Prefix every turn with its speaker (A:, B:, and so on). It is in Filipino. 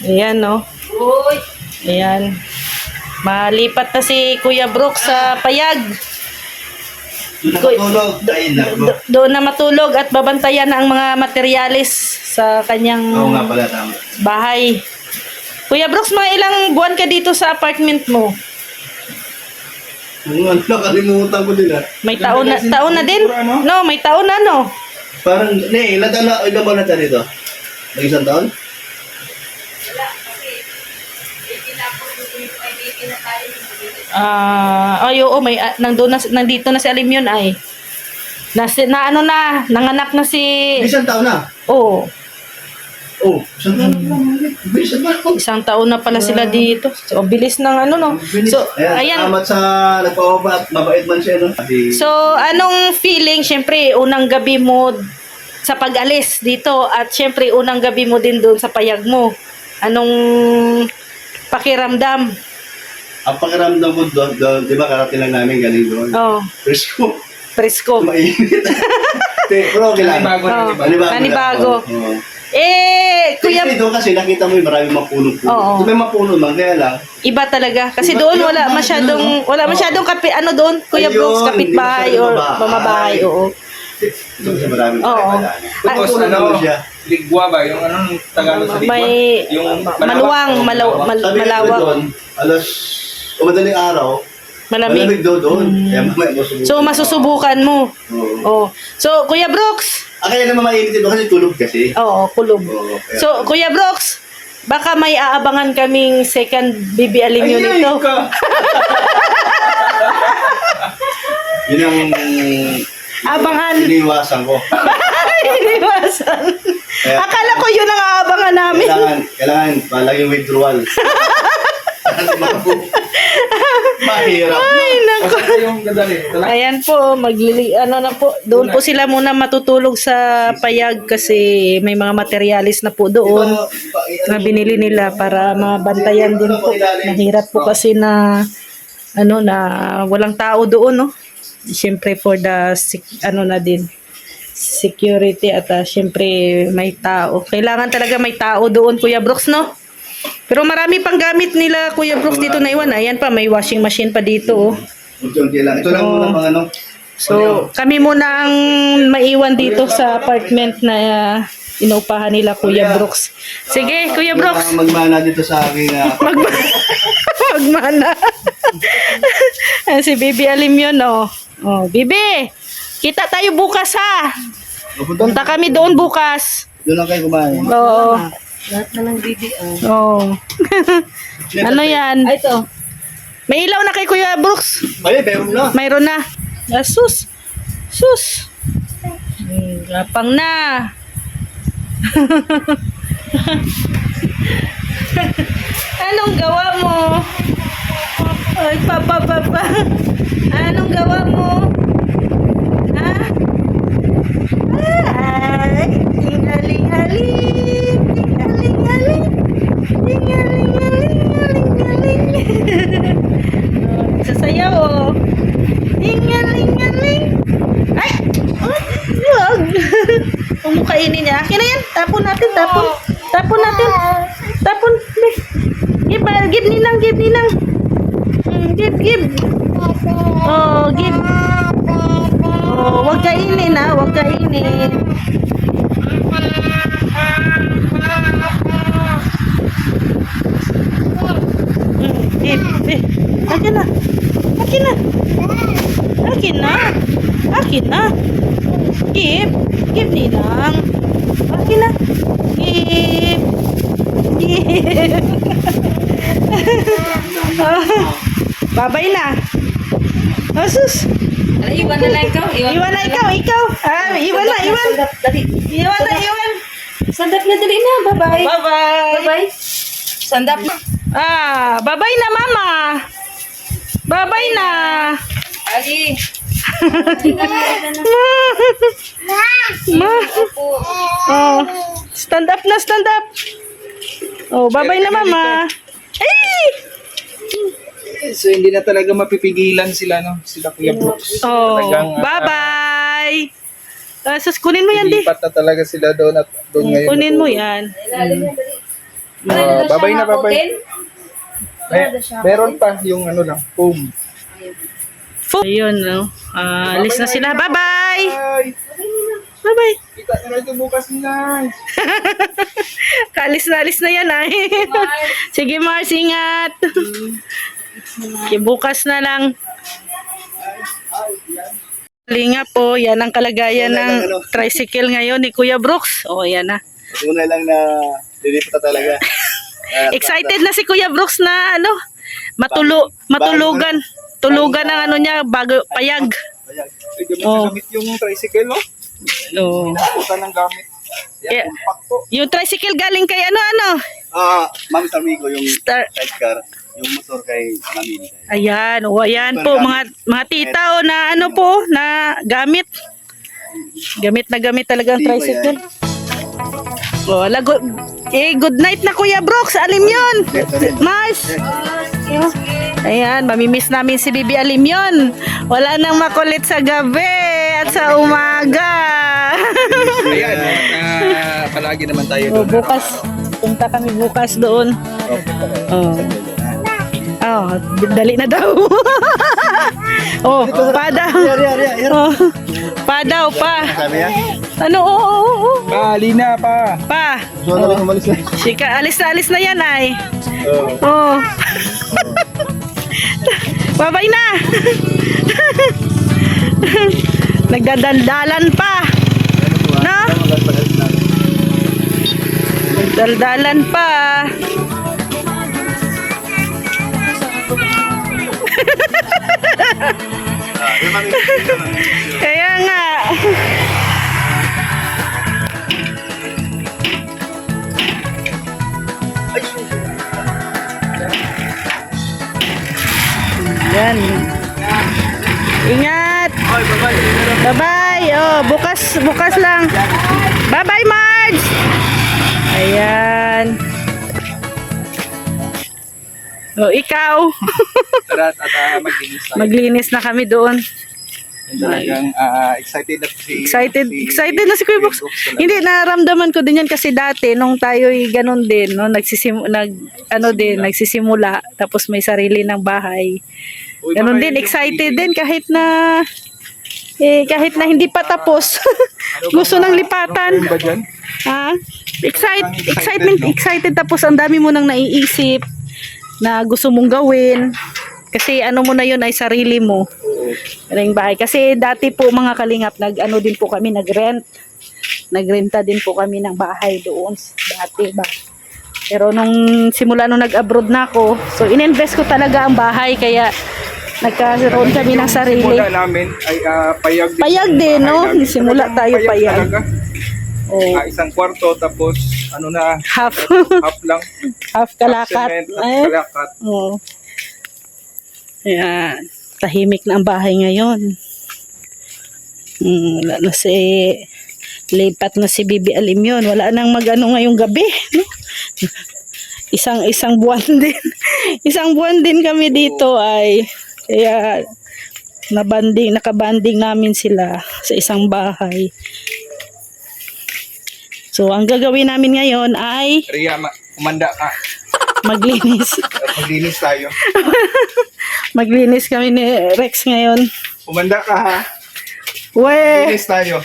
A: Ayan, no? Ayan. Malipat na si Kuya Brooks sa payag.
B: Nakatulog. Ay, nako.
A: Doon na matulog at babantayan na ang mga materyales sa kanyang
B: Oo nga pala, tama.
A: bahay. Kuya Brooks, mga ilang buwan ka dito sa apartment mo?
B: Nakalimutan ko din ah.
A: May taon na din? No, may taon na, no?
B: Parang, ilan ba na tayo dito? Mag-isang taon?
A: Ay, oo, nandito na si Alim yun ay. Nanganak na si...
B: Isang taon na?
A: Oo,
B: Isang taon na. Isang taon.
A: isang taon na pala sila dito. So, bilis ng ano, no? So, ayan.
B: Salamat sa nagpa-opa at mabait man siya, no?
A: So, anong feeling? Siyempre, unang gabi mo sa pag-alis dito at siyempre, unang gabi mo din doon sa payag mo. Anong pakiramdam?
B: Ang pakiramdam ko doon, di ba karating lang namin galing doon?
A: Oh,
B: Presko.
A: presko.
B: Mainit. Pero okay lang.
A: Panibago.
B: Oo.
A: Kuya,
B: Doon kasi nakita mo yung maraming mapuno-puno.
A: Oo.
B: Kung may mapuno man, kaya lang.
A: iba talaga. Kasi
B: Iba-
A: doon
B: iba-
A: wala masyadong kape, ano doon, Kuya
B: Ayun,
A: Brooks, kapitbahay
B: hindi
A: or
B: masyadong
A: mamabahay,
B: bahay.
A: oo.
B: Doon kasi maraming
A: Oo.
C: Tapos siya? Ligwa ba? Yung anong Tagalog sa ligwa?
A: May
C: Yung
A: maluwang,
B: Sabi ko
A: malawak,
B: doon, alas, o madaling araw,
A: malamig.
B: malamig doon. Kaya mamaya masubukan.
A: So, masusubukan mo.
B: Oo.
A: Oh. So, Kuya Brooks,
B: Kaya naman mainit ito kasi tulog kasi.
A: oo, kulob.
B: Oo, kaya-
A: So, Kuya Brooks, baka may aabangan kaming second Bibi Alinyo nito.
C: ka!
B: Yun ang
A: Abangan.
B: iniwasan ko.
A: Iniwasan.
B: Kaya-
A: Akala ko yun ang aabangan namin.
B: Kailangan palaging withdrawal. Mahirap.
A: Ay, nako.
C: Basta yung gadali.
A: Ayan po, doon po sila muna matutulog sa payag kasi may mga materialis na po doon na binili nila para mabantayan din po. Mahirap po kasi na walang tao doon, no? Siyempre for the security at siyempre may tao. Kailangan talaga may tao doon, Kuya Brooks, no? Pero marami pang gamit nila, Kuya Brooks, dito na iwan. Ayan pa, may washing machine pa dito, oh.
B: Unti-unti lang. Ito lang muna mga ano.
A: So, kami muna ang maiwan dito sa apartment na inuupahan nila, Kuya Brooks. Sige, Kuya Brooks.
B: Magmana dito sa aking
A: Magmana. Ayan, si Bibi Alim yun, oh. Oh, Bibi, kita tayo bukas, ha? Punta kami doon bukas.
B: Doon lang kayo kumain.
A: Oo.
D: Lahat na ng Bibi.
A: Oh. Ano yan?
D: Ay, ito.
A: May ilaw na kay Kuya Brooks.
B: Ay, meron na.
A: Mayroon na. Sus. Lapang na. Anong gawa mo? Ay, papa. Anong gawa mo? Ha? Ay, tingaling-aling. Tingaling-aling. Tingaling-aling. Sasayaw, oh. Tingaling-aling. Ay! Wag! Huwag mo kainin niya. Akin na yan. Tapon natin. Tapon natin. Tapon. Give ninang. Give. Oh, give. Oh, huwag kainin, ha. Huwag kainin. Give. Akin na. Give ninang. Akin na. Give. Babay na. Asus.
D: Iwan na lang ikaw.
A: Iwan na ikaw. Iwan na.
D: Sandap na dali na. Bye-bye.
A: Bye-bye.
D: Bye-bye. Sandap na.
A: Bye-bye na, Mama. Bye-bye na.
D: Ali.
A: Oh, stand up. Oh, bye-bye na, Mama. Ay!
C: So hindi na talaga mapipigilan sila, no? Sila Kuya Brooks.
A: Oh,
C: Talagang,
A: bye-bye. Sus, kunin mo yan, di.
C: Lipat na talaga sila doon at doon ngayon.
A: Kunin mo yan.
C: Babay na, babay. Meron pa yung ano lang, foam.
A: Ayun, no? Alis na sila. Bye-bye!
C: Ay,
A: Bye-bye!
C: kita na ito bukas na.
A: Alis na yan, ay. Sige, Mars, ingat. Okay, bukas na lang. Linga po, yan ang kalagayan ng tricycle ngayon ni Kuya Brooks. O, yan na.
B: Una lang na lilipat na talaga.
A: Excited na si Kuya Brooks na matulugan. Tulugan ang ano niya, bago, payag.
C: Ay, gamit
A: Oh.
C: na gamit yung tricycle, no?
A: No.
C: Nakutan ng gamit.
A: Yeah.
C: Yan, compact po.
A: Yung tricycle galing kay ano?
B: Mami Amigo, yung
A: Star.
B: sidecar, yung motor kay Mami.
A: Ayan, o ayan po, mga tita o na ano po, na gamit. Gamit na gamit talaga ang tricycle. O, good night na Kuya Brooks, alim yun. Mars. Ayan, mamimiss namin si Bibi Alim yun. Wala nang makulit sa gabi at sa umaga.
C: Ayan, palagi naman tayo
A: O,
C: doon.
A: bukas, punta kami bukas doon. Oh, dali na daw. Oh, pa daw. Oh, pa daw, pa.
B: Sabi yan?
A: Ano, oo.
C: Bali na pa.
A: Pa.
B: So, na rin umalis na.
A: Sika, alis na yan ay.
B: Oo.
A: Oh. Babay na. Nagdadaldalan pa. No? Nagdaldalan pa. Kaya nga. Yan. Ingat. Bye-bye. Oh, bukas lang. Bye-bye, Marge. Ayan. Oh, ikaw.
C: Tara, at maglinis tayo.
A: Maglinis na kami doon.
C: Talagang excited na si
A: Excited na si Kuya Brooks.
C: talaga.
A: Hindi, naramdaman ko din yan kasi dati nung tayo'y ganun din, no, nagsisimula tapos may sarili ng bahay.
C: Uy,
A: Ganun
C: baka
A: din,
C: yung
A: excited
C: pili.
A: din kahit na hindi pa tapos. Gusto nang lipatan.
C: Ano ba dyan?
A: Ha?
C: Excited, no?
A: Excited tapos ang dami mo nang naiisip na gusto mong gawin. Kasi ano mo na yun ay sarili mo. Yung bahay. Kasi dati po mga kalingap, nag-ano din po kami, nag-rent. Nagrenta din po kami ng bahay doon. Dati ba? Pero nung simula nung nag-abroad na ako, so ininvest ko talaga ang bahay. Kaya nagkaroon kami ng sarili.
C: Simula namin ay payag din.
A: Payag
C: yung
A: din,
C: bahay
A: no?
C: namin.
A: Simula
C: Talagang
A: tayo payag.
C: talaga.
A: Oh,
C: Isang kwarto tapos ano na,
A: half.
C: half lang.
A: Half kalakat.
C: Cement,
A: Ay.
C: kalakat.
A: Oo. Ayan. Tahimik na ang bahay ngayon. Wala na si... Lipat na si Bibi Alim yun. Wala nang mag-ano ngayong gabi. No? Isang buwan din. Isang buwan din kami dito ay... Kaya... nakabanding namin sila sa isang bahay. So, ang gagawin namin ngayon ay
C: Ria, kumanda ka.
A: maglinis.
C: Maglinis tayo.
A: Maglinis kami ni Rex ngayon.
C: Kumanda ka ha.
A: We!
C: Maglinis tayo.